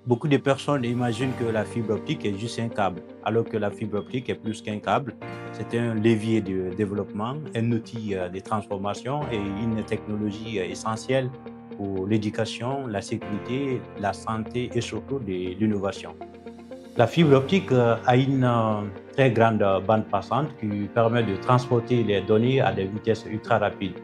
Beaucoup de personnes imaginent que la fibre optique est juste un câble, alors que la fibre optique est plus qu'un câble. C'est un levier de développement, un outil de transformation et une technologie essentielle pour l'éducation, la sécurité, la santé et surtout de l'innovation. La fibre optique a une très grande bande passante qui permet de transporter les données à des vitesses ultra rapides.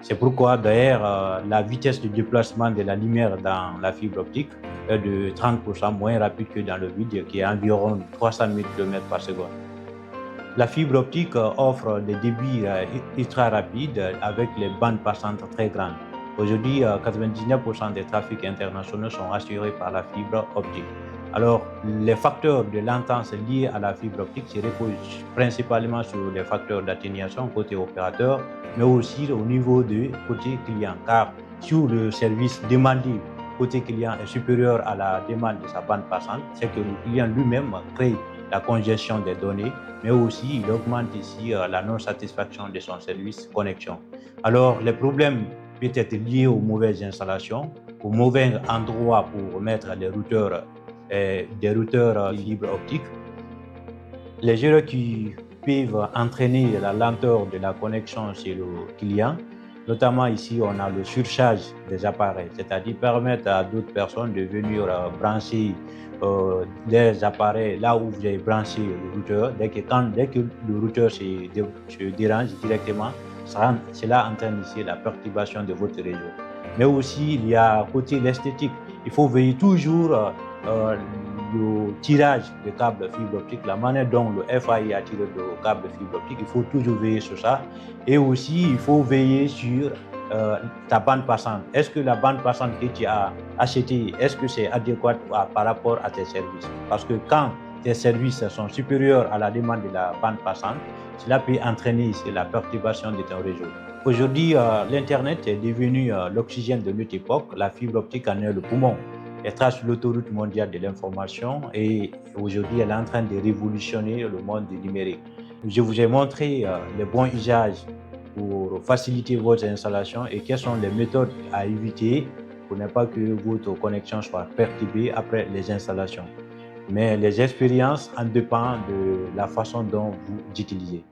C'est pourquoi d'ailleurs la vitesse de déplacement de la lumière dans la fibre optique est de 30% moins rapide que dans le vide, qui est environ 300 000 km par seconde. La fibre optique offre des débits ultra rapides avec les bandes passantes très grandes. Aujourd'hui, 99% des trafics internationaux sont assurés par la fibre optique. Alors, les facteurs de latence liés à la fibre optique se reposent principalement sur les facteurs d'atténuation côté opérateur, mais aussi au niveau de côté client, car si le service demandé côté client est supérieur à la demande de sa bande passante, c'est que le client lui-même crée la congestion des données, mais aussi il augmente ici la non-satisfaction de son service connexion. Alors, les problèmes peuvent être liés aux mauvaises installations, aux mauvais endroits pour mettre des routeurs fibre optique, les erreurs qui peuvent entraîner la lenteur de la connexion chez le client. Notamment ici, on a le surcharge des appareils, c'est-à-dire permettre à d'autres personnes de venir brancher des appareils là où vous avez branché le routeur. Dès que le routeur se dérange directement, cela entraîne ici la perturbation de votre réseau. Mais aussi, il y a côté l'esthétique. Il faut veiller toujours le tirage de câble fibre optique, la manière dont le FAI a tiré le câble fibre optique, il faut toujours veiller sur ça. Et aussi, il faut veiller sur ta bande passante. Est-ce que la bande passante que tu as achetée, est-ce que c'est adéquat par rapport à tes services? Parce que quand tes services sont supérieurs à la demande de la bande passante, cela peut entraîner ici la perturbation de ton réseau. Aujourd'hui, l'Internet est devenu l'oxygène de notre époque. La fibre optique en est le poumon. Elle trace l'autoroute mondiale de l'information et aujourd'hui, elle est en train de révolutionner le monde du numérique. Je vous ai montré les bons usages pour faciliter votre installation et quelles sont les méthodes à éviter pour ne pas que votre connexion soit perturbée après les installations. Mais les expériences en dépendent de la façon dont vous utilisez.